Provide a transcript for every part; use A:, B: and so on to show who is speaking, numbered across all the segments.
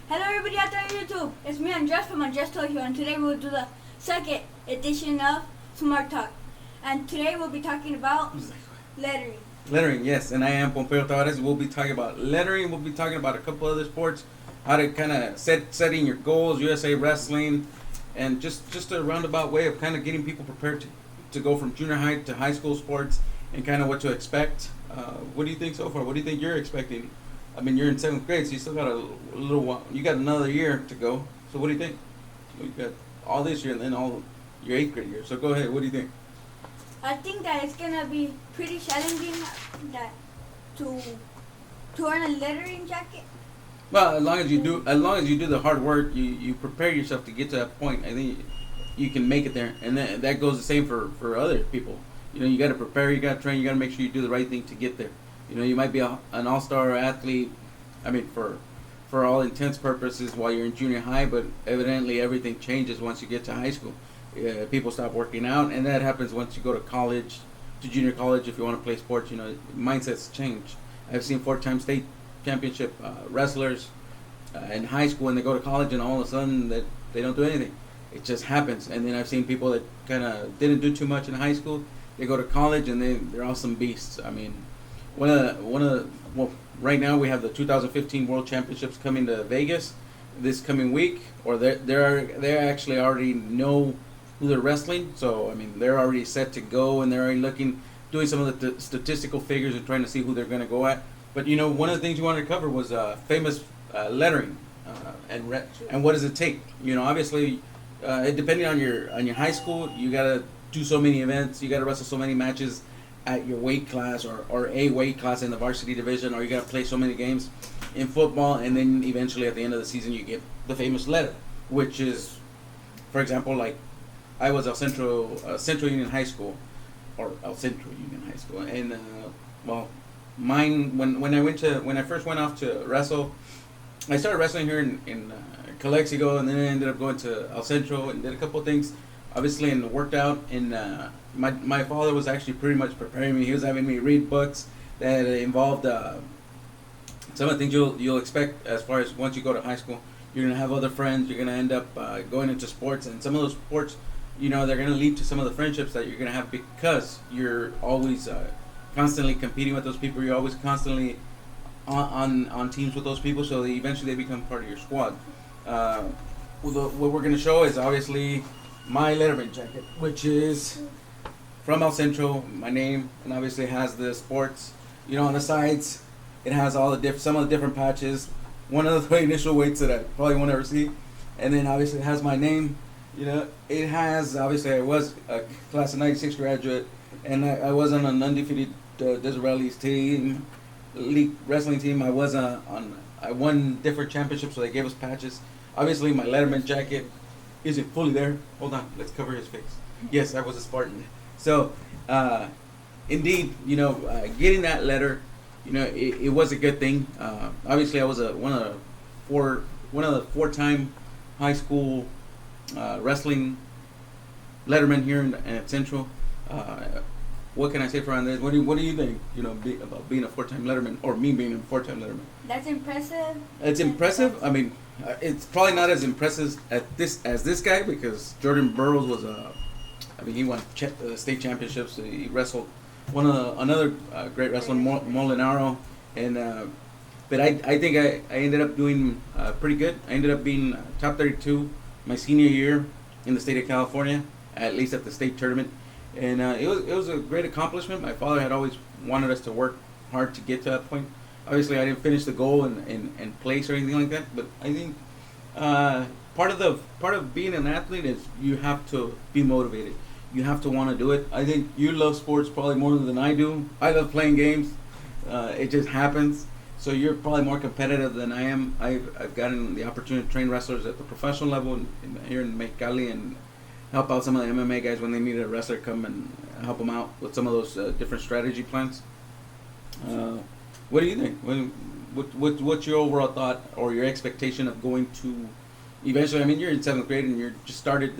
A: Hello everybody out there on YouTube. It's me Andres from Andres Tokyo, and today we'll do the second edition of Smart Talk. And today we'll be talking about lettering.
B: Lettering, yes, and I am Pompeo Tavares. We'll be talking about lettering. We'll be talking about a couple other sports, how to kind of setting your goals, USA Wrestling, and just a roundabout way of kind of getting people prepared to go from junior high to high school sports and kind of what to expect. What do you think so far? What do you think you're expecting? I mean, you're in 7th grade, so you still got a little while. You got another year to go. So what do you think? You got all this year and then all your 8th grade year. So go ahead. What do you think?
A: I think that it's gonna be pretty challenging that to earn a lettering jacket.
B: Well, as long as you do the hard work, you prepare yourself to get to that point. I think you can make it there, and that goes the same for other people. You know, you got to prepare, you got to train, you got to make sure you do the right thing to get there. You know, you might be an all-star athlete. I mean, for all intents purposes, while you're in junior high, but evidently everything changes once you get to high school. People stop working out, and that happens once you go to college, to junior college. If you want to play sports, you know, mindsets change. I've seen 4-time state championship wrestlers in high school, and they go to college, and all of a sudden that they don't do anything. It just happens. And then I've seen people that kind of didn't do too much in high school. They go to college, and they're awesome beasts. I mean, well, right now we have the 2015 World Championships coming to Vegas this coming week, or they actually already know who they're wrestling. So I mean, they're already set to go, and they're already doing some of the statistical figures and trying to see who they're going to go at. But you know, one of the things you wanted to cover was famous lettering and what does it take. You know, obviously, depending on your high school, you gotta do so many events, you gotta wrestle so many matches at your weight class or a weight class in the varsity division, or you gotta play so many games in football, and then eventually at the end of the season you get the famous letter, which is, for example, like I was Central Union High School, or El Centro Union High School, and well, mine when I first went off to wrestle, I started wrestling here in Calexico, and then I ended up going to El Centro and did a couple of things, obviously, and worked out. And my father was actually pretty much preparing me. He was having me read books that involved some of the things you'll expect as far as once you go to high school. You're gonna have other friends. You're gonna end up going into sports, and some of those sports, you know, they're gonna lead to some of the friendships that you're gonna have because you're always constantly competing with those people. You're always constantly on teams with those people, so eventually they become part of your squad. What we're gonna show is obviously my letterman jacket, which is from El Centro, my name, and obviously has the sports. You know, on the sides, it has all some of the different patches. One of the initial weights that I probably won't ever see, and then obviously it has my name. You know, it has, obviously I was a class of '96 graduate, and I was on an undefeated Desert Rallies team, league wrestling team. I won different championships, so they gave us patches. Obviously, my letterman jacket isn't fully there. Hold on, let's cover his face. Yes, I was a Spartan. So, indeed, you know, getting that letter, you know, it was a good thing. Obviously, I was one of the 4-time high school wrestling lettermen here in Central. What can I say for on this? What do you think? You know, about being a 4-time letterman, or me being a 4-time letterman?
A: That's impressive.
B: It's impressive. I mean, it's probably not as impressive as this guy, because Jordan Burroughs was he won state championships. He wrestled another great wrestler, Molinaro, and but I think I ended up doing pretty good. I ended up being top 32 my senior year in the state of California, at least at the state tournament, and it was a great accomplishment. My father had always wanted us to work hard to get to that point. Obviously, I didn't finish the goal in place or anything like that, but I think part of being an athlete is you have to be motivated. You have to want to do it. I think you love sports probably more than I do. I love playing games. It just happens. So you're probably more competitive than I am. I've gotten the opportunity to train wrestlers at the professional level here in Mexicali, and help out some of the MMA guys when they need a wrestler, come and help them out with some of those different strategy plans. What do you think? What's your overall thought or your expectation of going to eventually? I mean, you're in 7th grade and you're just started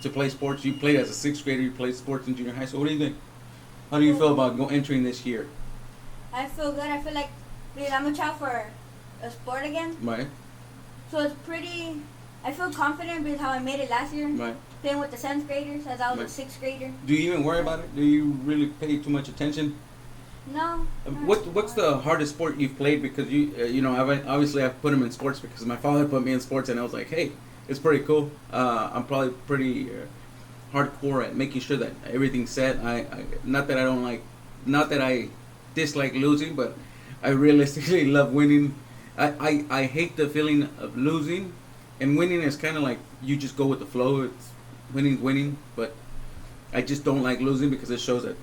B: to play sports. You played as a 6th grader. You played sports in junior high. So what do you think? How do you feel about entering this year?
A: I feel good. I feel like I'm a child for a sport again.
B: Right.
A: So it's pretty. I feel confident because how I made it last year.
B: Right.
A: Playing with the 7th graders as I was
B: Right.
A: a 6th grader.
B: Do you even worry about it? Do you really pay too much attention?
A: No.
B: What's the hardest sport you've played? Because I've put him in sports because my father put me in sports, and I was like, hey, it's pretty cool. I'm probably pretty hardcore at making sure that everything's set. Not that I dislike losing, but I realistically love winning. I hate the feeling of losing, and winning is kind of like you just go with the flow. It's winning, but I just don't like losing because it shows that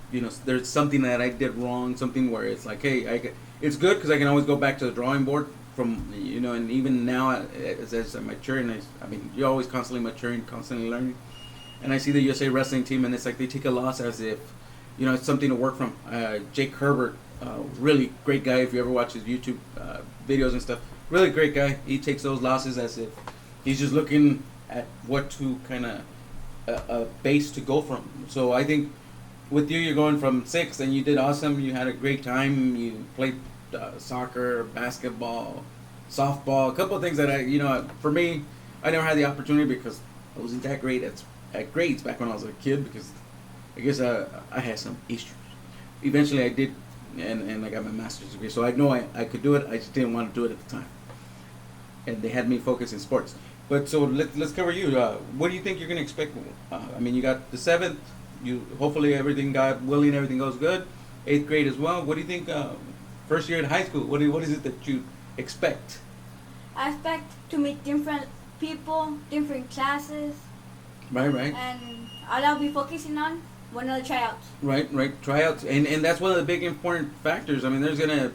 B: there's something that I did wrong, something where it's like, hey, it's good because I can always go back to the drawing board from and even now as I mature, and you're always constantly maturing, constantly learning, and I see the USA Wrestling team, and it's like they take a loss as if it's something to work from. Jake Herbert, really great guy. If you ever watch his YouTube videos and stuff, really great guy. He takes those losses as if he's just looking at what to kind of a base to go from. So I think with you're going from 6, and you did awesome. You had a great time. You played soccer, basketball, softball, a couple of things that for me, I never had the opportunity because I wasn't that great at grades back when I was a kid because I guess I had some issues. Eventually I did, and I got my master's degree, so I know I could do it. I just didn't want to do it at the time, and they had me focus in sports. But so let's cover you. What do you think you're going to expect? You got the 7th. You hopefully everything, God willing, everything goes good. 8th grade as well. What do you think? First year in high school. What is it that you expect?
A: I expect to meet different people, different classes.
B: Right.
A: And all I'll be focusing on one of the tryouts. Right.
B: Tryouts, and that's one of the big important factors. There's gonna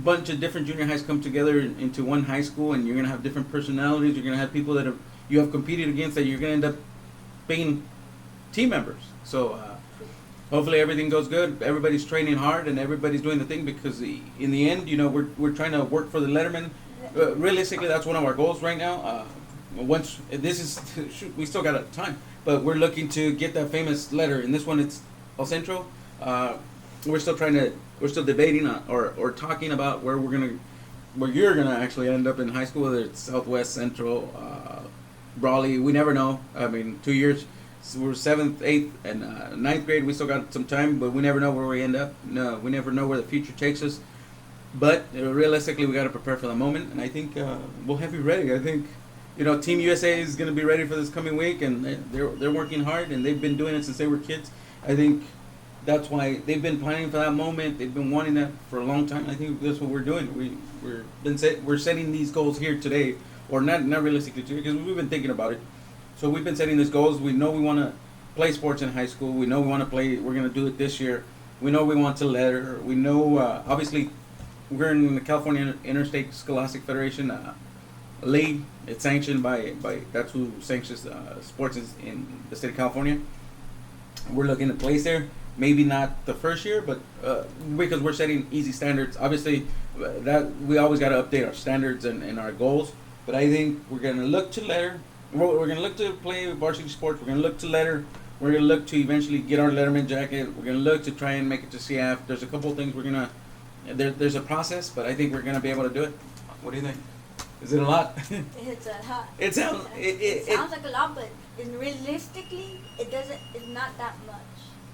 B: bunch of different junior highs come together into one high school, and you're gonna have different personalities. You're gonna have people that you have competed against that you're gonna end up being team members. So hopefully everything goes good. Everybody's training hard and everybody's doing the thing because in the end, we're trying to work for the letterman. Realistically, that's one of our goals right now. Once this is, we still got time, but we're looking to get that famous letter. In this one, it's El Centro. We're still debating or talking about where you're gonna actually end up in high school, whether it's Southwest, Central, Brawley. We never know. 2 years. So we're 7th, 8th, and 9th grade. We still got some time, but we never know where we end up. No, we never know where the future takes us. But realistically, we got to prepare for the moment, and I think we'll have you ready. I think Team USA is going to be ready for this coming week, and they're working hard, and they've been doing it since they were kids. I think that's why they've been planning for that moment. They've been wanting that for a long time. I think that's what we're doing. We're setting these goals here today, or not realistically today, because we've been thinking about it. So we've been setting these goals. We know we want to play sports in high school. We know we want to play. We're going to do it this year. We know we want to letter. We know, obviously, we're in the California Interstate Scholastic Federation league. It's sanctioned by that's who sanctions sports in the state of California. We're looking to place there. Maybe not the first year, but because we're setting easy standards. Obviously, that we always got to update our standards and our goals. But I think we're going to look to letter. We're going to look to play varsity sports. We're going to look to letter. We're going to look to eventually get our letterman jacket. We're going to look to try and make it to CF. There's a couple of things we're going to... There's a process, but I think we're going to be able to do it. What do you think? Is it a lot?
A: It's a lot.
B: It sounds
A: like a lot, but realistically, it's not that much.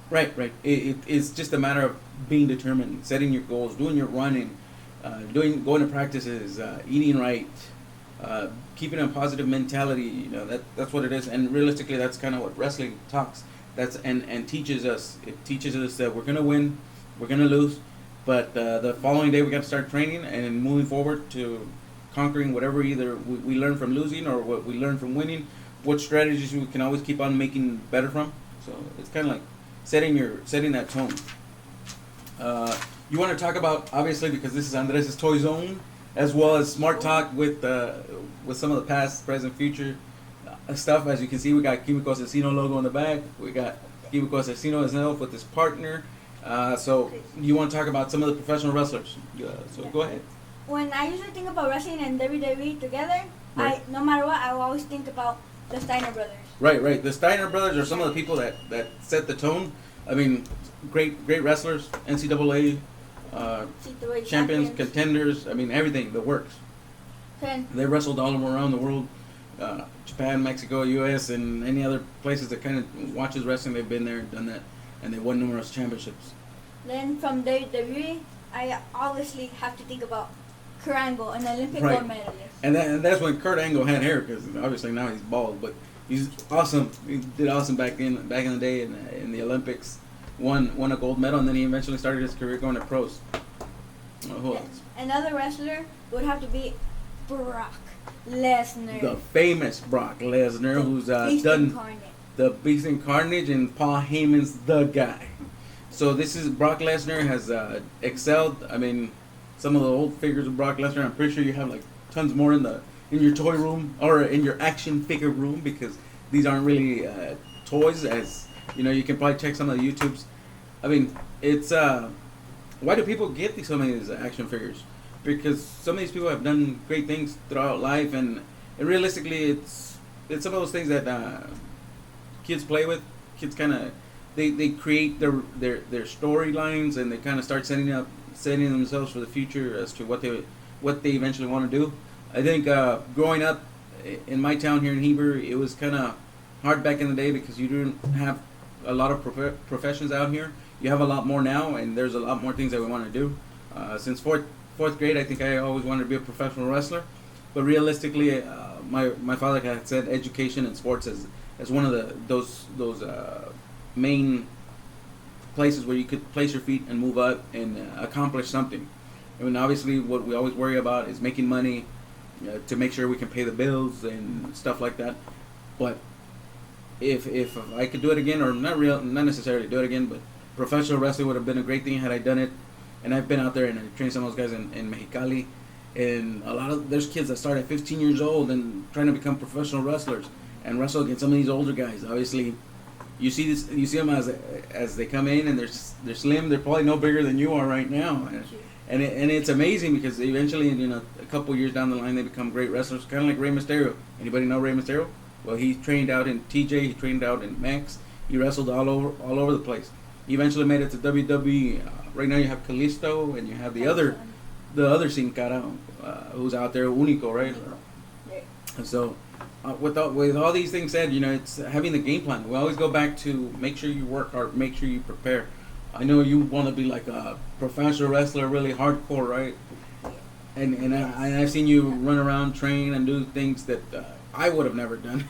B: Right. It's just a matter of being determined, setting your goals, doing your running, going to practices, eating right, keeping a positive mentality. That's what it is. And realistically, that's kind of what wrestling talks. And teaches us. It teaches us that we're gonna win, we're gonna lose, but the following day we got to start training and moving forward to conquering whatever either we learn from losing or what we learn from winning. What strategies we can always keep on making better from. So it's kind of like setting that tone. You want to talk about, obviously, because this is Andres' Toy Zone, as well as Smart Talk with some of the past, present, future stuff. As you can see, we got Químico Asesino logo on the back. We got Químico Asesino himself with his partner. So you want to talk about some of the professional wrestlers. So go ahead.
A: When I usually think about wrestling and WWE together, right. No matter what, I always think about the Steiner Brothers.
B: Right. The Steiner Brothers are some of the people that set the tone. Great wrestlers, NCAA champions, contenders. Everything, the works. They wrestled all around the world, Japan, Mexico, U.S., and any other places that kind of watches wrestling. They've been there and done that, and they won numerous championships.
A: Then from WWE, I obviously have to think about Kurt Angle, an Olympic gold medalist.
B: And that's when Kurt Angle had hair, because obviously now he's bald, but he's awesome. He did awesome back in the day in the Olympics. Won a gold medal, and then he eventually started his career going to pros.
A: Another wrestler would have to be Brock Lesnar.
B: The famous Brock Lesnar, who's done the Beast Incarnate, and Paul Heyman's The Guy. So this is Brock Lesnar has excelled. I mean, some of the old figures of Brock Lesnar, I'm pretty sure you have like tons more in your toy room or in your action figure room, because these aren't really toys. As you know, you can probably check some of the YouTubes. I mean, it's why do people get some of these action figures? Because some of these people have done great things throughout life, and realistically, it's some of those things that kids play with. Kids kind of they create their storylines, and they kind of start setting themselves for the future as to what they eventually want to do. I think growing up in my town here in Heber, it was kind of hard back in the day because you didn't have a lot of professions out here. You have a lot more now, and there's a lot more things that we want to do. Since fourth grade, I think I always wanted to be a professional wrestler. But realistically, my father had said education and sports as one of those main places where you could place your feet and move up and accomplish something. I mean, obviously, what we always worry about is making money to make sure we can pay the bills and stuff like that. But if I could do it again, or not necessarily do it again, but professional wrestling would have been a great thing had I done it. And I've been out there and I trained some of those guys in Mexicali, and there's kids that start at 15 years old and trying to become professional wrestlers and wrestle against some of these older guys. Obviously, you see them as they come in, and they're slim. They're probably no bigger than you are right now, and it's amazing because eventually, a couple years down the line, they become great wrestlers, kind of like Rey Mysterio. Anybody know Rey Mysterio? Well, he trained out in TJ. He trained out in Max. He wrestled all over the place. He eventually made it to WWE. Right now you have Kalisto, and you have the other Sin Cara, who's out there, Unico, right? And so, with all these things said, it's having the game plan. We always go back to make sure you work hard, make sure you prepare. I know you want to be like a professional wrestler, really hardcore, right? And I've seen you run around, train, and do things that I would have never done.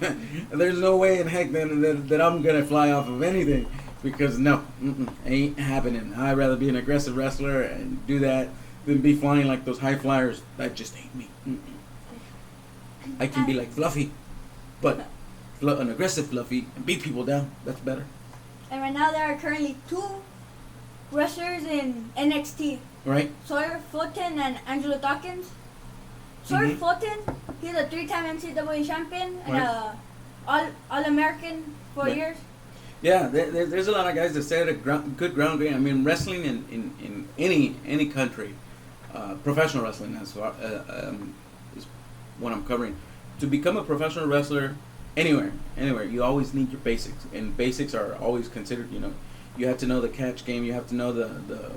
B: There's no way in heck that I'm gonna fly off of anything. Because no, ain't happening. I'd rather be an aggressive wrestler and do that than be flying like those high flyers. That just ain't me. I can be like Fluffy, but an aggressive Fluffy and beat people down. That's better.
A: And right now there are currently 2 wrestlers in NXT.
B: Right.
A: Sawyer Fulton and Angelo Dawkins. Sawyer Fulton, he's a 3-time NCAA champion and All-American for years. Yeah,
B: there's a lot of guys that set a good ground game. I mean, wrestling in any country, professional wrestling is what I'm covering. To become a professional wrestler anywhere, you always need your basics, and basics are always considered. You have to know the catch game. You have to know the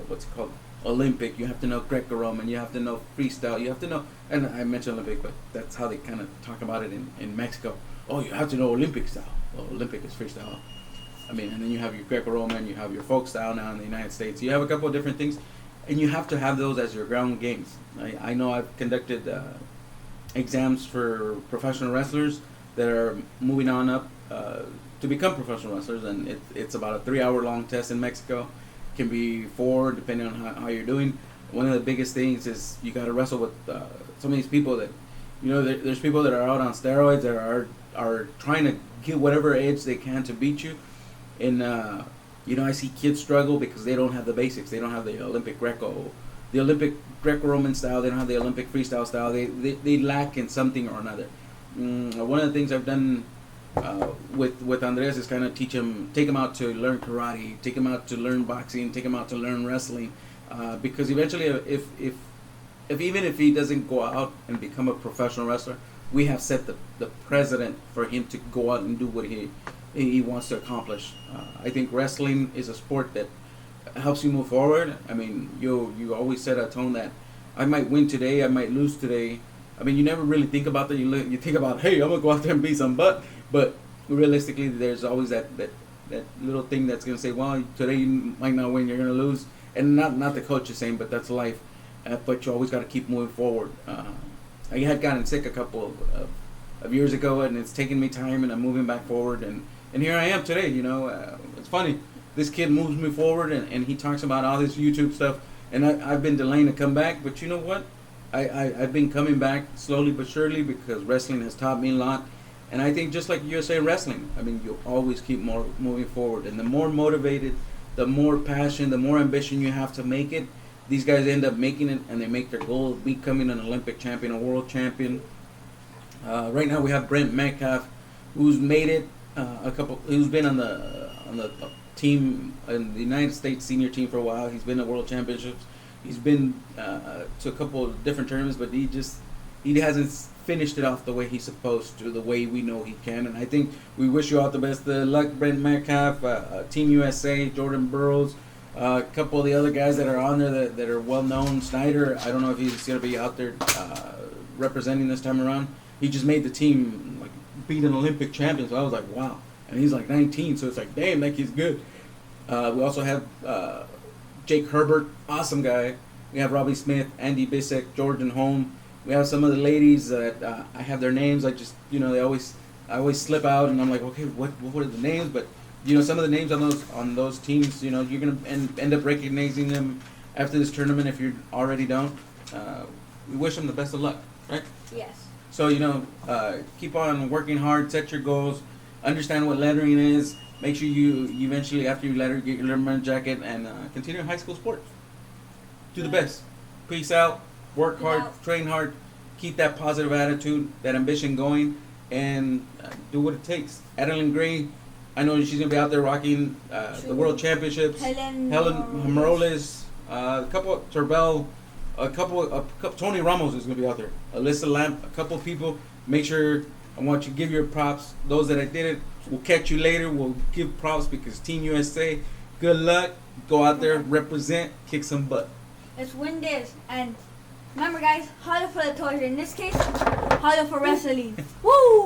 B: what's it called, Olympic. You have to know Greco-Roman. You have to know freestyle. You have to know, and I mentioned Olympic, but that's how they kind of talk about it in Mexico. Oh, you have to know Olympic style. Well, Olympic is freestyle. I mean, and then you have your Greco-Roman, you have your folk style now in the United States. You have a couple of different things, and you have to have those as your ground games. I know I've conducted exams for professional wrestlers that are moving on up to become professional wrestlers, and it's about a 3-hour-long test in Mexico. It can be 4, depending on how you're doing. One of the biggest things is you got to wrestle with some of these people that, there's people that are out on steroids that are trying to get whatever edge they can to beat you. And I see kids struggle because they don't have the basics. They don't have the Olympic Greco-Roman style. They don't have the Olympic freestyle style. They lack in something or another. One of the things I've done with Andres is kind of take him out to learn karate, take him out to learn boxing, take him out to learn wrestling, because eventually, if even if he doesn't go out and become a professional wrestler, we have set the precedent for him to go out and do what he wants to accomplish. I think wrestling is a sport that helps you move forward. I mean, you always set a tone that I might win today, I might lose today, I mean, you never really think about that. You think about, hey, I'm gonna go out there and beat some butt, but realistically, there's always that little thing that's gonna say, well, today you might not win, you're gonna lose, and not the coach is saying, but that's life. But you always got to keep moving forward. I had gotten sick a couple of years ago, and it's taken me time, and I'm moving back forward, and here I am today. You know, it's funny. This kid moves me forward, and he talks about all this YouTube stuff, and I've been delaying to come back, but you know what? I've been coming back slowly but surely because wrestling has taught me a lot. And I think just like USA Wrestling, I mean, you always keep more moving forward. And the more motivated, the more passion, the more ambition you have to make it, these guys end up making it, and they make their goal of becoming an Olympic champion, a world champion. Right now we have Brent Metcalf, who's made it who's been on the team in the United States senior team for a while. He's been at World Championships. He's been to a couple of different tournaments, but he hasn't finished it off the way he's supposed to, the way we know he can. And I think we wish you all the best of luck, Brent Metcalf, Team USA, Jordan Burroughs, a couple of the other guys that are on there that are well known. Snyder, I don't know if he's going to be out there representing this time around. He just made the team, like, beat an Olympic champion, so I was like, wow. And he's like 19, so it's like, damn, like, he's good. We also have Jake Herbert, awesome guy. We have Robbie Smith, Andy Bissek, Jordan Holm. We have some of the ladies that I have their names. I just, you know, I always slip out, and I'm like, okay, what are the names? But you know, some of the names on those teams, you know, you're gonna end up recognizing them after this tournament if you already don't. We wish them the best of luck, right?
A: Yes.
B: So, you know, keep on working hard, set your goals, understand what lettering is. Make sure you eventually, after you letter, get your letterman jacket, and continue high school sports. Do the best. Peace out. Work hard, train hard, keep that positive attitude, that ambition going, and do what it takes. Adeline Gray, I know she's going to be out there rocking the World Championships. Helen Morales, a couple, Turbell, a couple, Tony Ramos is going to be out there. Alyssa Lamp, a couple people. Make sure, I want you to give your props. Those that I did it, we'll catch you later. We'll give props because Team USA, good luck. Go out there, represent, kick some butt.
A: Let's win this. And remember, guys, holler for the toys. In this case, holler for wrestling. Woo!